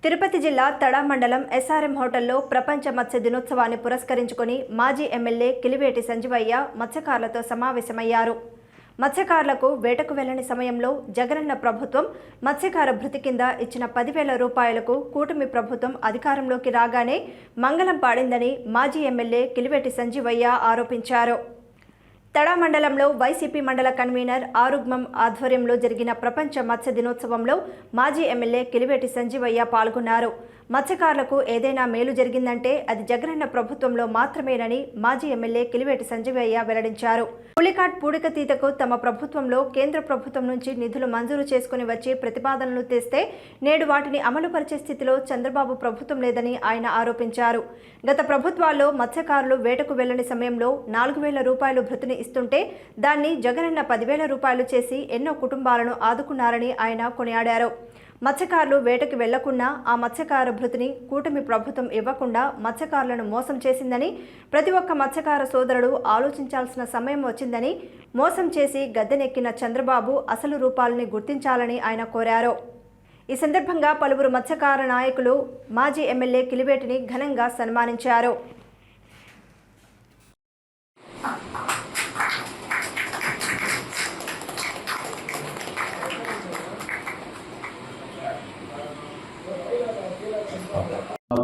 తిరుపతి జిల్లా తడ మండలం ఎస్ఆర్ఎం హోటల్లో ప్రపంచ మత్స్య దినోత్సవాన్ని పురస్కరించుకొని మాజీ ఎమ్మెల్యే కిలివేటి సంజీవయ్య మత్స్యకారులతో సమావేశమయ్యారు. మత్స్యకారులకు వేటకు వెళ్లని సమయంలో జగనన్న ప్రభుత్వం మత్స్యకార భృతి కింద ఇచ్చిన 10,000 రూపాయలకు కూటమి ప్రభుత్వం అధికారంలోకి రాగానే మంగళం పాడిందని మాజీ ఎమ్మెల్యే కిలివేటి సంజీవయ్య ఆరోపించారు. తడ మండలంలో వైసీపీ మండల కన్వీనర్ ఆరుగ్మం ఆధ్వర్యంలో జరిగిన ప్రపంచ మత్స్య దినోత్సవంలో మాజీ ఎమ్మెల్యే కిలివేటి సంజీవయ్య పాల్గొన్నారు. మత్స్యకారులకు ఏదైనా మేలు జరిగిందంటే అది జగనన్న ప్రభుత్వంలో మాత్రమేనని మాజీ ఎమ్మెల్యే కిలివేటి సంజీవయ్య వెల్లడించారు. పులికాట్ పూడికతీతకు తమ ప్రభుత్వంలో కేంద్ర ప్రభుత్వం నుంచి నిధులు మంజూరు చేసుకుని వచ్చి ప్రతిపాదనలు తెస్తే నేడు వాటిని అమలు పరిచే స్థితిలో చంద్రబాబు ప్రభుత్వం లేదని ఆయన ఆరోపించారు. గత ప్రభుత్వాల్లో మత్స్యకారులు వేటకు వెళ్లని సమయంలో 4,000 రూపాయలు భృతిని ఇస్తుంటే దాన్ని జగనన్న 10,000 రూపాయలు చేసి ఎన్నో కుటుంబాలను ఆదుకున్నారని ఆయన కొనియాడారు. మత్స్యకారులు వేటకు వెళ్లకుండా ఆ మత్స్యకార భృతిని కూటమి ప్రభుత్వం ఇవ్వకుండా మత్స్యకారులను మోసం చేసిందని, ప్రతి ఒక్క మత్స్యకార సోదరుడు ఆలోచించాల్సిన సమయం వచ్చిందని, మోసం చేసి గద్దెనెక్కిన చంద్రబాబు అసలు రూపాలని గుర్తించాలని ఆయన కోరారు. ఈ సందర్భంగా పలువురు మత్స్యకార నాయకులు మాజీ ఎమ్మెల్యే కిలివేటిని ఘనంగా సన్మానించారు.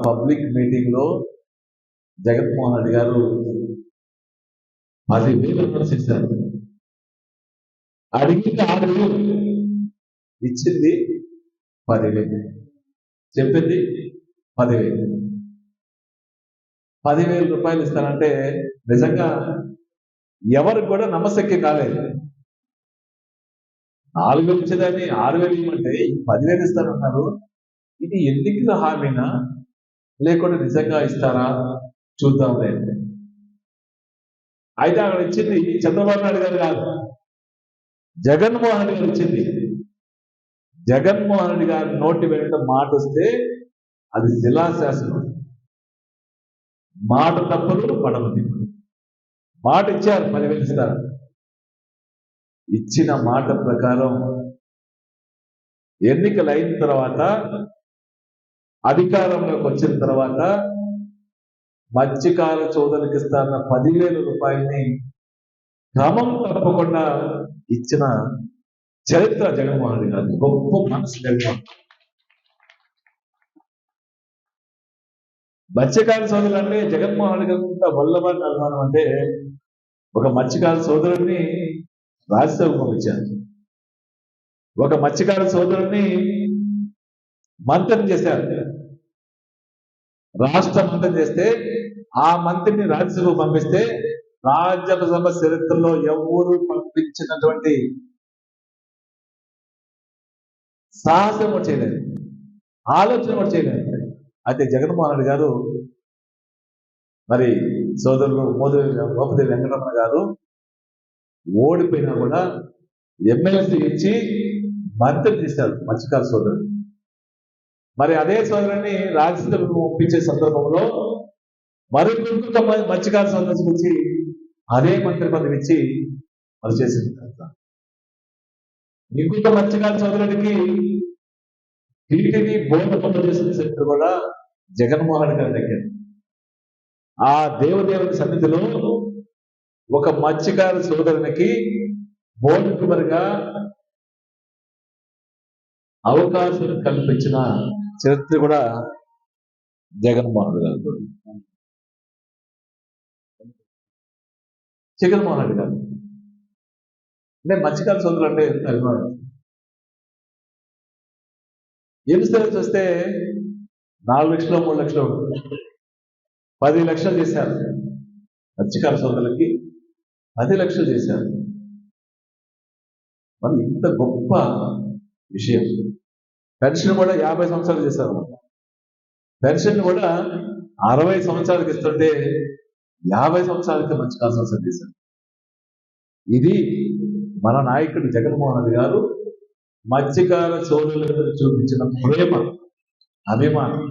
పబ్లిక్ మీటింగ్ లో జగన్మోహన్ రెడ్డి గారు 10,000 ప్రశ్నించారు. అడిగింది 6,000, ఇచ్చింది 10,000, చెప్పింది 10,000. 10,000 రూపాయలు ఇస్తానంటే నిజంగా ఎవరికి కూడా నమ్మశక్యం కాలేదు. 4,000 ఇచ్చేదాన్ని 6,000 ఇవ్వమంటే 10,000 ఇస్తానంటున్నారు. ఇది ఎన్నికల హామీనా లేకుండా నిజంగా ఇస్తారా చూద్దాం. అయితే అక్కడ ఇచ్చింది చంద్రబాబు నాయుడు గారు కాదు, జగన్మోహన్ రెడ్డి గారు ఇచ్చింది. జగన్మోహన్ రెడ్డి గారి నోటి వెంట మాట వస్తే అది శిలాశాసనం. మాట తప్పదు, పడమది. మాట ఇచ్చారు, 10,000 ఇస్తారు. ఇచ్చిన మాట ప్రకారం ఎన్నికలు అయిన తర్వాత, అధికారంలోకి వచ్చిన తర్వాత మత్స్యకార సోదరులకు ఇస్తారన్న 10,000 రూపాయలని క్రమం తప్పకుండా ఇచ్చిన చరిత్ర జగన్మోహన్ రెడ్డి గారు. గొప్ప మనసు జగన్మోహన్. మత్స్యకార సోదరులు అంటే జగన్మోహన్ రెడ్డి గారు వల్లభాన్ని అభిమానం అంటే ఒక మత్స్యకార సోదరుడిని రాజ్యసభకు పంపించారు. ఒక మత్స్యకార సోదరుడిని మంత్రిని చేశారు. రాష్ట్ర మంత్రిని చేస్తే ఆ మంత్రిని రాజ్యసభకు పంపిస్తే రాజ్యసభ చరిత్రలో ఎవరు పంపించినటువంటి సాహసం కూడా చేయలేదు, ఆలోచన కూడా చేయలేదు. అయితే జగన్మోహన్ రెడ్డి గారు, మరి సోదరులు మోపిదేవి వెంకటరమణ గారు ఓడిపోయినా కూడా ఎమ్మెల్సీ ఇచ్చి మంత్రి చేశారు మత్స్యకార సోదరుడు. మరి అదే సోదరుని రాజ్యసభకు ఒప్పించే సందర్భంలో మరికొంత మత్స్యకార సోదరు గురించి అదే మంత్రి పదవి ఇచ్చి మరి చేసింది. ఇంకొక మత్స్యకార సోదరుడికి టీటీడీ బోర్డు పనులు చేసిన చరిత్ర కూడా జగన్మోహన్ గారి దగ్గర. ఆ దేవదేవుని సన్నిధిలో ఒక మత్స్యకార సోదరునికి బోర్డు మెంబర్గా అవకాశం కల్పించిన చరిత్ర కూడా జగన్మోహన్ రెడ్డి గారు. జగన్మోహన్ రెడ్డి గారు అంటే మత్స్యకార సోదరులు అంటే ఎంత అభిమానం. ఎన్నిసార్లు చూస్తే 4 లక్షలు 3 లక్షలు 10 లక్షలు చేశారు. మత్స్యకార సోదరులకి 10 లక్షలు చేశారు. మరి ఇంత గొప్ప విషయం. పెన్షన్ కూడా 50 సంవత్సరాలు చేశారు. పెన్షన్ కూడా 60 సంవత్సరాలకి ఇస్తుంటే 50 సంవత్సరాలకి మత్స్యకార సంవత్సరం చేశారు. ఇది మన నాయకుడు జగన్మోహన్ రెడ్డి గారు మత్స్యకార సోదరుల మీద చూపించిన ప్రేమ, అభిమానం.